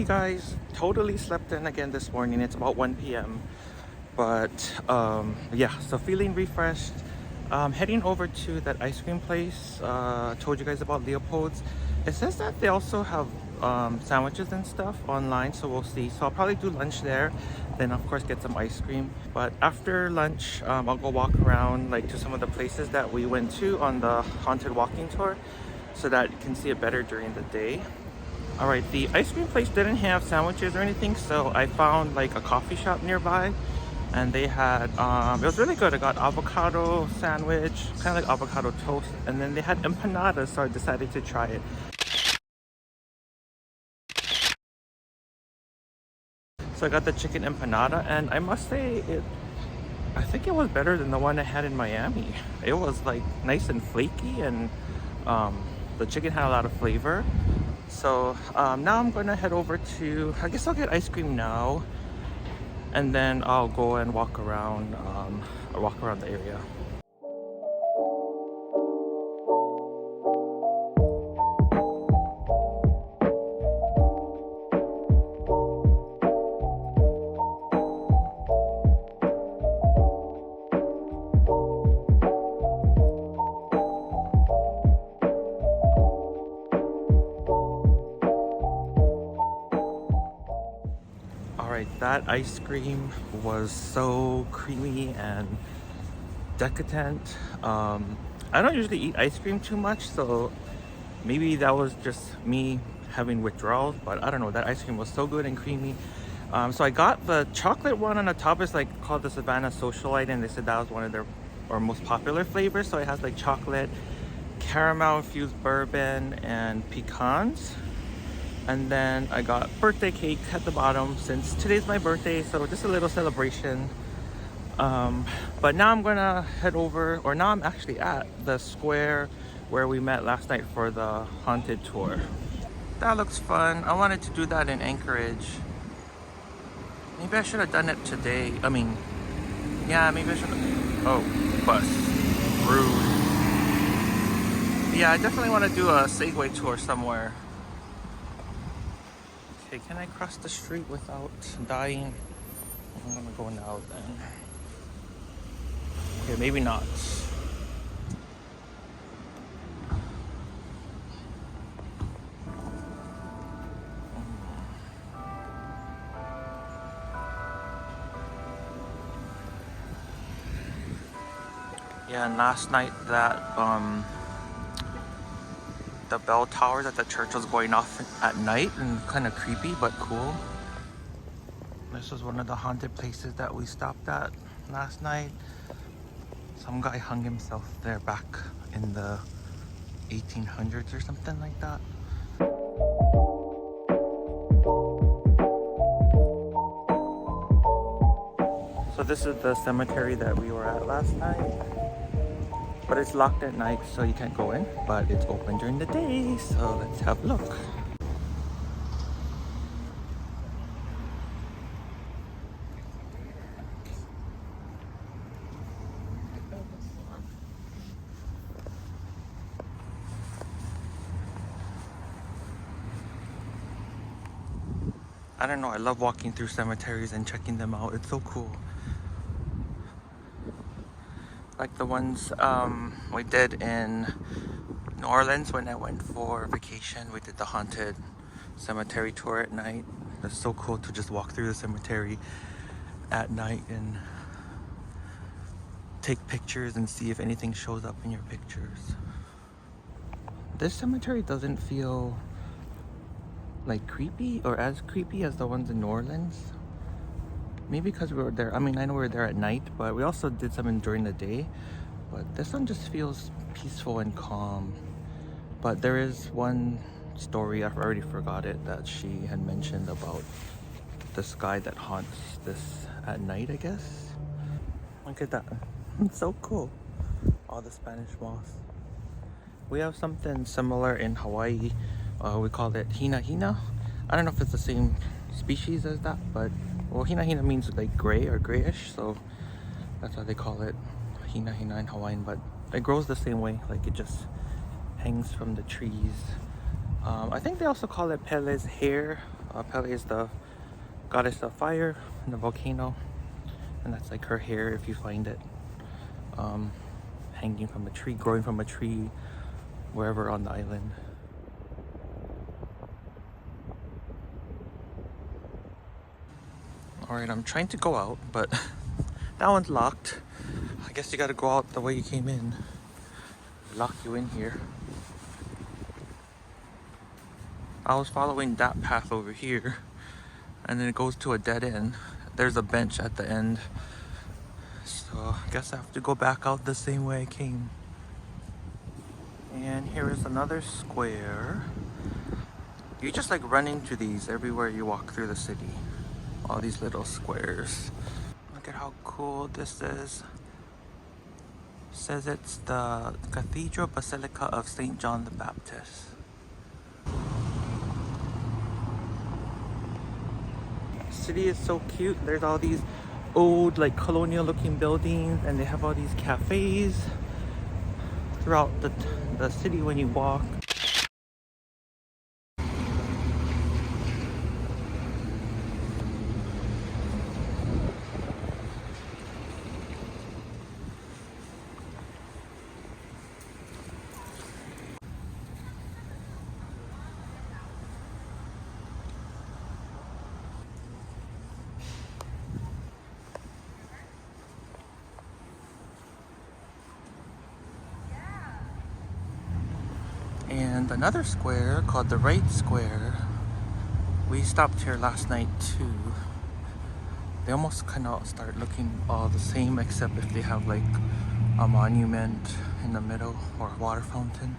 guys, totally slept in again this morning. It's about 1 p.m. But yeah, so feeling refreshed. Heading over to that ice cream place. Told you guys about Leopold's. It says that they also have sandwiches and stuff online, so we'll see. So I'll probably do lunch there, then of course get some ice cream. But after lunch, I'll go walk around like to some of the places that we went to on the haunted walking tour, so that you can see it better during the day. All right, the ice cream place didn't have sandwiches or anything, so I found like a coffee shop nearby, and they had it was really good. I got avocado sandwich, kind of like avocado toast, and then they had empanadas, so I decided to try it. So I got the chicken empanada, and I must say I think it was better than the one I had in Miami. It was like nice and flaky, and the chicken had a lot of flavor. So now I'm gonna head over to, I guess I'll get ice cream now, and then I'll go and walk around the area. That ice cream was so creamy and decadent. I don't usually eat ice cream too much, so maybe that was just me having withdrawals, but I don't know, that ice cream was so good and creamy. So I got the chocolate one on the top. Is like called the Savannah Socialite, and they said that was one of their most popular flavors. So it has like chocolate, caramel infused bourbon, and pecans. And then I got birthday cake at the bottom, since today's my birthday, so just a little celebration. But now I'm gonna head over, or now I'm actually at the square where we met last night for the haunted tour. That looks fun. I wanted to do that in Anchorage. Maybe I should have done it today. I mean, yeah, maybe I should have. Oh, bus. Rude. Yeah, I definitely want to do a Segway tour somewhere. Okay, can I cross the street without dying? I'm gonna go now then. Okay, maybe not. Yeah, and last night that the bell towers at the church was going off at night, and kind of creepy but cool. This was one of the haunted places that we stopped at last night. Some guy hung himself there back in the 1800s or something like that. So this is the cemetery that we were at last night. But it's locked at night, so you can't go in. But it's open during the day, so let's have a look. I don't know, I love walking through cemeteries and checking them out. It's so cool. Like the ones we did in New Orleans when I went for vacation. We did the haunted cemetery tour at night. It's so cool to just walk through the cemetery at night and take pictures and see if anything shows up in your pictures. This cemetery doesn't feel like creepy, or as creepy as the ones in New Orleans. Maybe because we were there, I mean, I know we were there at night, but we also did something during the day. But this one just feels peaceful and calm. But there is one story, I've already forgot it, that she had mentioned about this guy that haunts this at night, I guess. Look at that. It's so cool. All the Spanish moss. We have something similar in Hawaii. We call it hina hina. I don't know if it's the same species as that, but well, hina hina means like gray or grayish, so that's why they call it hina hina in Hawaiian. But it grows the same way, like it just hangs from the trees. I think they also call it Pele's hair, Pele is the goddess of fire and the volcano, and that's like her hair if you find it hanging from a tree, growing from a tree, wherever on the island. Alright, I'm trying to go out, but that one's locked. I guess you gotta go out the way you came in. Lock you in here. I was following that path over here, and then it goes to a dead end. There's a bench at the end, so I guess I have to go back out the same way I came. And here is another square. You just like run into these everywhere you walk through the city. All these little squares. Look at how cool this is. Says it's the Cathedral Basilica of St. John the Baptist. City is so cute. There's all these old like colonial looking buildings, and they have all these cafes throughout the city when you walk. And another square called the Right Square. We stopped here last night too. They almost kind of start looking all the same, except if they have like a monument in the middle or a water fountain.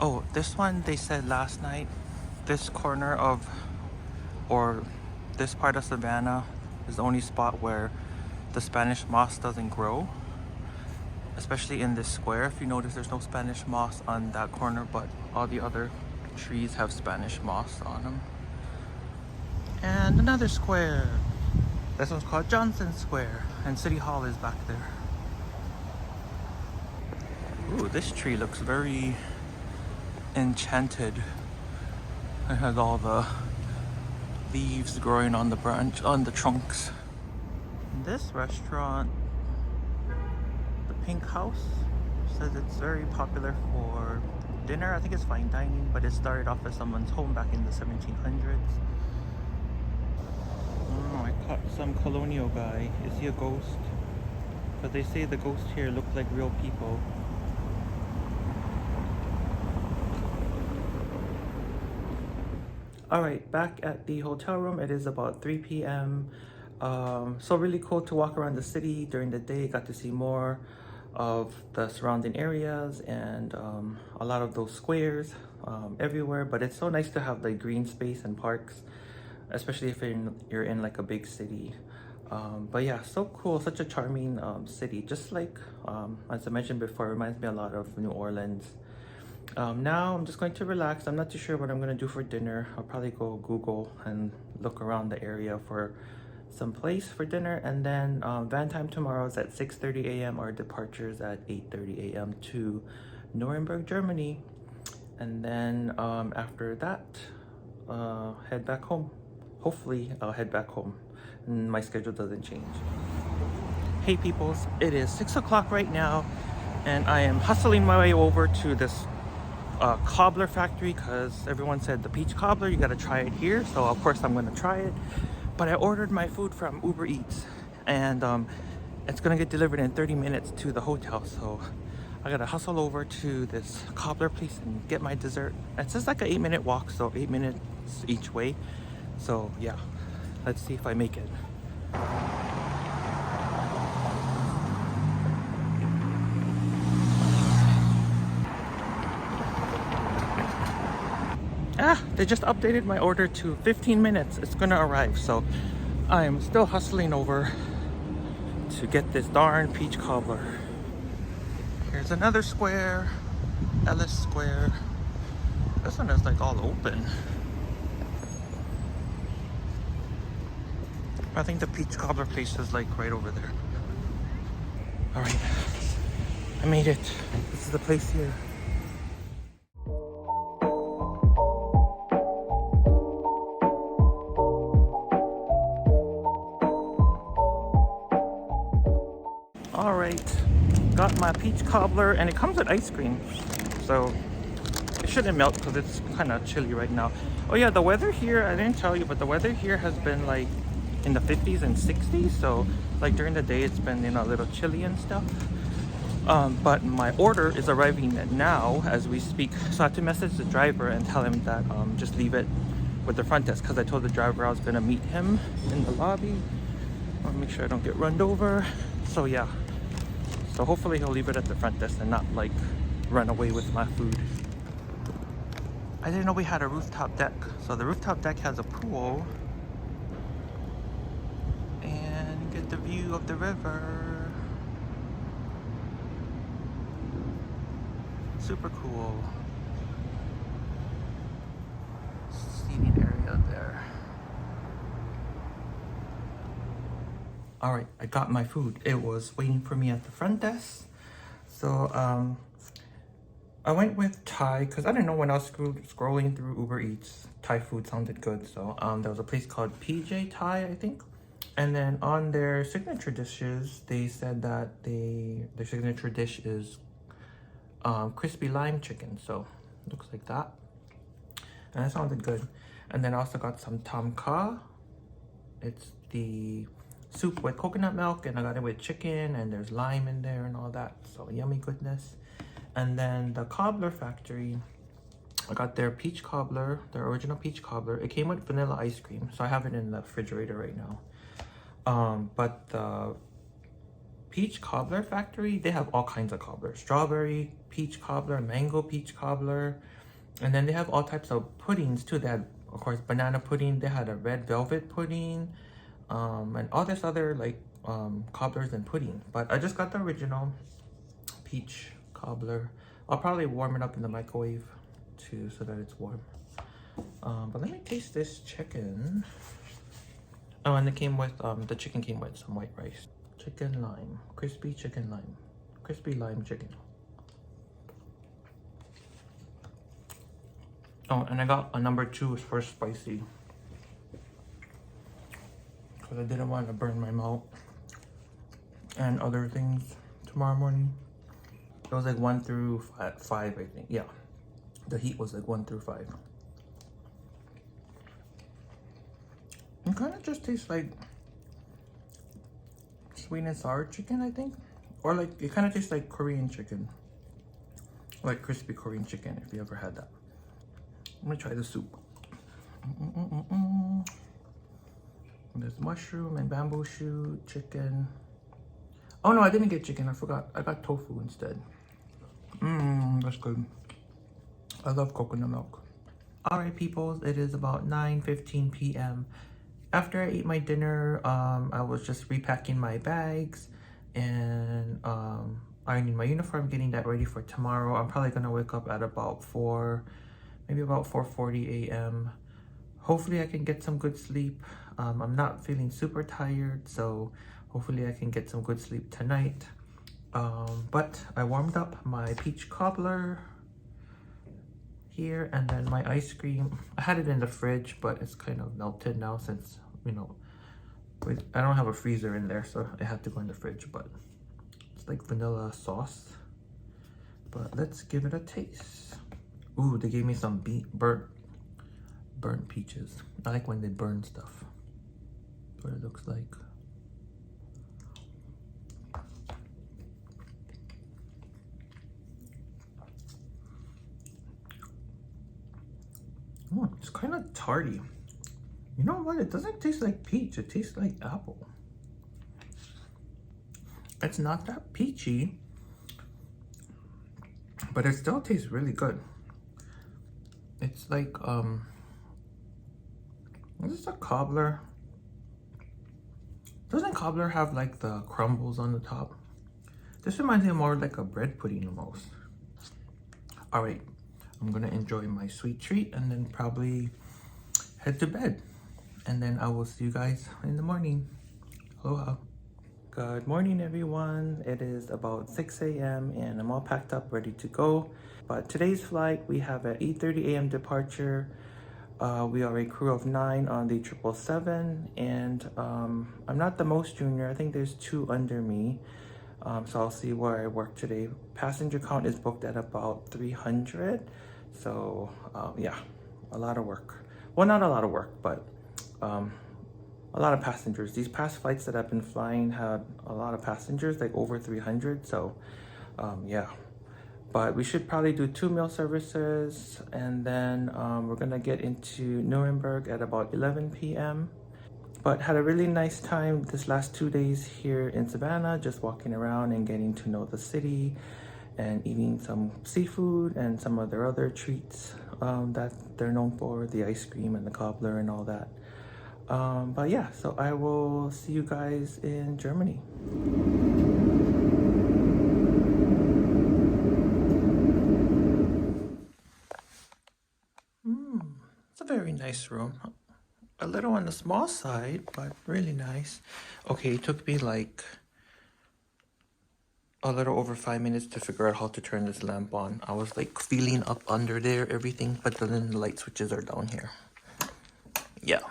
Oh, this one they said last night, this corner of, or this part of Savannah is the only spot where the Spanish moss doesn't grow. Especially in this square, if you notice, there's no Spanish moss on that corner, but all the other trees have Spanish moss on them. And another square. This one's called Johnson Square, and City Hall is back there. Ooh, this tree looks very enchanted. It has all the leaves growing on the branch, on the trunks. This restaurant, Pink House, says it's very popular for dinner. I think it's fine dining, but it started off as someone's home back in the 1700s. Oh, I caught some colonial guy. Is he a ghost? But they say the ghosts here look like real people. Alright, back at the hotel room. It is about 3 p.m. So really cool to walk around the city during the day. Got to see more of the surrounding areas and a lot of those squares everywhere. But it's so nice to have like green space and parks, especially if you're in like a big city. But yeah, so cool. Such a charming city. Just like as I mentioned before, it reminds me a lot of New Orleans. Now I'm just going to relax. I'm not too sure what I'm going to do for dinner. I'll probably go Google and look around the area for some place for dinner, and then van time tomorrow is at 6:30 a.m. Our departures at 8:30 a.m. to Nuremberg, Germany, and then after that head back home. Hopefully I'll head back home and my schedule doesn't change. Hey peoples, it is 6 o'clock right now, and I am hustling my way over to this cobbler factory because everyone said the peach cobbler, you got to try it here. So of course I'm going to try it. But I ordered my food from Uber Eats, and it's gonna get delivered in 30 minutes to the hotel. So I gotta hustle over to this cobbler place and get my dessert. It's just like an 8-minute walk, so 8 minutes each way. So yeah, let's see if I make it. They just updated my order to 15 minutes. It's gonna arrive, so I am still hustling over to get this darn peach cobbler. Here's another square, Ellis Square. This one is like all open. I think the peach cobbler place is like right over there. All right, I made it. This is the place here. All right, got my peach cobbler, and it comes with ice cream, so it shouldn't melt because it's kind of chilly right now. Oh yeah, the weather here, I didn't tell you, but the weather here has been like in the 50s and 60s, so like during the day it's been, you know, a little chilly and stuff. But my order is arriving now as we speak, so I have to message the driver and tell him that just leave it with the front desk, because I told the driver I was gonna meet him in the lobby. I want to make sure I don't get run over. So yeah, so hopefully he'll leave it at the front desk and not like run away with my food. I didn't know we had a rooftop deck. So the rooftop deck has a pool and you get the view of the river. Super cool. Seating area there. All right, I got my food. It was waiting for me at the front desk. So I went with Thai because I didn't know when I was scrolling through Uber Eats, Thai food sounded good. So there was a place called PJ Thai, I think. And then on their signature dishes, they said that their signature dish is crispy lime chicken. So it looks like that. And that sounded good. And then I also got some tom kha. It's the soup with coconut milk, and I got it with chicken, and there's lime in there and all that. So yummy goodness. And then the cobbler factory, I got their peach cobbler, their original peach cobbler. It came with vanilla ice cream, so I have it in the refrigerator right now. But the peach cobbler factory, they have all kinds of cobblers. Strawberry peach cobbler, mango peach cobbler. And then they have all types of puddings too. They had, of course, banana pudding. They had a red velvet pudding, and all this other like cobblers and pudding. But I just got the original peach cobbler. I'll probably warm it up in the microwave too so that it's warm. But let me taste this chicken. Oh, and it came with the chicken came with some white rice. Chicken lime, crispy chicken lime, crispy lime chicken. Oh, and I got a number 2 for spicy because I didn't want to burn my mouth and other things tomorrow morning. It was like 1 through 5, I think. Yeah, the heat was like 1 through 5. It kind of just tastes like sweet and sour chicken, I think. Or like, it kind of tastes like Korean chicken. Like crispy Korean chicken, if you ever had that. I'm gonna try the soup. There's mushroom and bamboo shoot, chicken. Oh no, I didn't get chicken, I forgot. I got tofu instead. That's good. I love coconut milk. Alright peoples, it is about 9:15 p.m. After I ate my dinner, I was just repacking my bags and ironing my uniform, getting that ready for tomorrow. I'm probably gonna wake up at about 4, maybe about 4:40 a.m. Hopefully I can get some good sleep. I'm not feeling super tired, so hopefully I can get some good sleep tonight. But I warmed up my peach cobbler here, and then my ice cream. I had it in the fridge, but it's kind of melted now since, you know, I don't have a freezer in there, so it had to go in the fridge. But it's like vanilla sauce. But let's give it a taste. Ooh, they gave me some burnt peaches. I like when they burn stuff. That's what it looks like. Oh, it's kind of tarty. You know what? It doesn't taste like peach. It tastes like apple. It's not that peachy, but it still tastes really good. It's like, is this a cobbler? Doesn't cobbler have like the crumbles on the top? This reminds me more like a bread pudding almost. All right, I'm gonna enjoy my sweet treat and then probably head to bed. And then I will see you guys in the morning. Aloha. Good morning, everyone. It is about 6 a.m. and I'm all packed up, ready to go. But today's flight, we have an 8:30 a.m. departure. We are a crew of 9 on the 777, and I'm not the most junior. I think there's 2 under me. So I'll see where I work today. Passenger count is booked at about 300. So yeah, a lot of work. Well, not a lot of work, but um, a lot of passengers. These past flights that I've been flying had a lot of passengers, like over 300. So yeah, but we should probably do 2 meal services, and then we're gonna get into Nuremberg at about 11 p.m. But had a really nice time this last 2 days here in Savannah, just walking around and getting to know the city and eating some seafood and some of their other treats that they're known for, the ice cream and the cobbler and all that. But yeah, so I will see you guys in Germany. It's a very nice room. A little on the small side, but really nice. Okay, it took me like a little over 5 minutes to figure out how to turn this lamp on. I was like feeling up under there, everything, but then the light switches are down here. Yeah.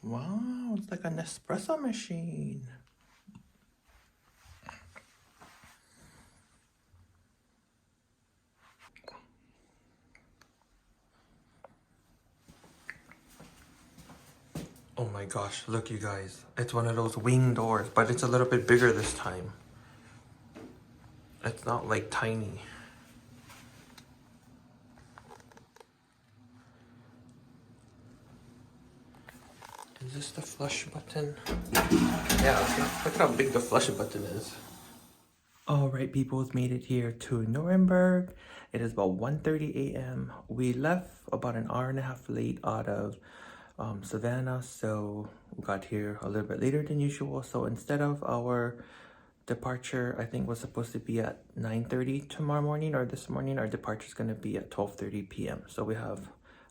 Wow, it's like an espresso machine. Oh my gosh, look you guys. It's one of those wing doors, but it's a little bit bigger this time. It's not like tiny. Is this the flush button? Yeah, look how big the flush button is. All right, people's made it here to Nuremberg. It is about 1:30 a.m. We left about an hour and a half late out of Savannah, so we got here a little bit later than usual. So instead of our departure, I think was supposed to be at 9:30 tomorrow morning, or this morning, our departure is going to be at 12:30 p.m. So we have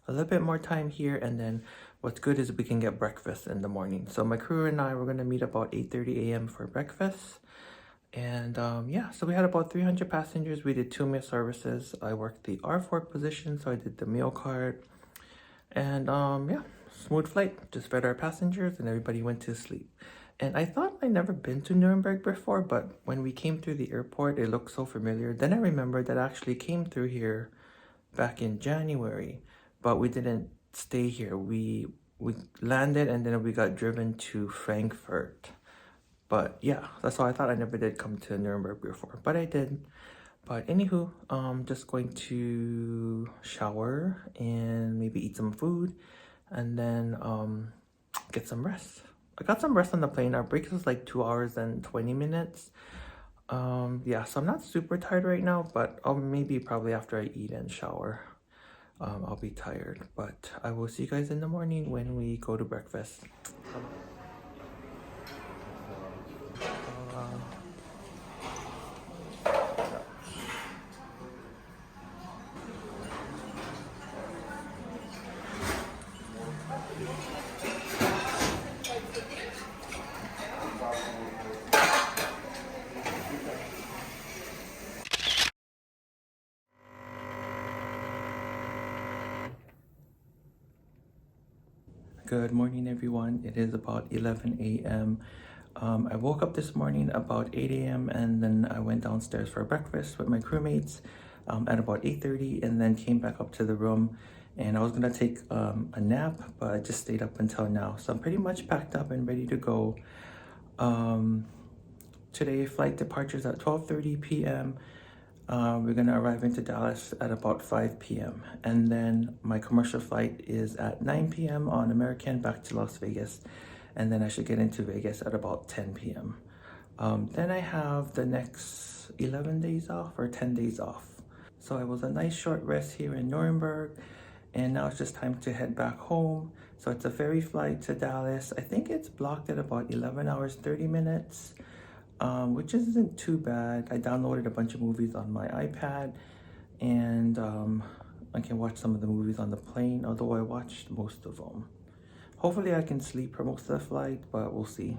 a little bit more time here, and then what's good is we can get breakfast in the morning. So my crew and I were going to meet about 8:30 a.m. for breakfast. And yeah, so we had about 300 passengers. We did 2 meal services. I worked the R4 position, so I did the meal card. And yeah, smooth flight. Just fed our passengers and everybody went to sleep. And I thought I'd never been to Nuremberg before, but when we came through the airport, it looked so familiar. Then I remembered that I actually came through here back in January, but we didn't stay here. We landed and then we got driven to Frankfurt. But yeah, that's why I thought I never did come to Nuremberg before, but I did. But anywho, just going to shower and maybe eat some food, and then get some rest. I got some rest on the plane. Our break was like 2 hours and 20 minutes. Yeah, so I'm not super tired right now, but maybe probably after I eat and shower, I'll be tired. But I will see you guys in the morning when we go to breakfast. Good morning, everyone. It is about 11 a.m. I woke up this morning about 8 a.m. and then I went downstairs for breakfast with my crewmates at about 8:30, and then came back up to the room. And I was gonna take a nap, but I just stayed up until now. So I'm pretty much packed up and ready to go. Today, flight departures at 12:30 p.m. We're gonna arrive into Dallas at about 5 p.m. And then my commercial flight is at 9 p.m. on American back to Las Vegas. And then I should get into Vegas at about 10 p.m. Then I have the next 11 days off or 10 days off. So it was a nice short rest here in Nuremberg. And now it's just time to head back home. So it's a ferry flight to Dallas. I think it's blocked at about 11 hours, 30 minutes. Which isn't too bad. I downloaded a bunch of movies on my iPad, and I can watch some of the movies on the plane, although I watched most of them. Hopefully I can sleep for most of the flight, but we'll see.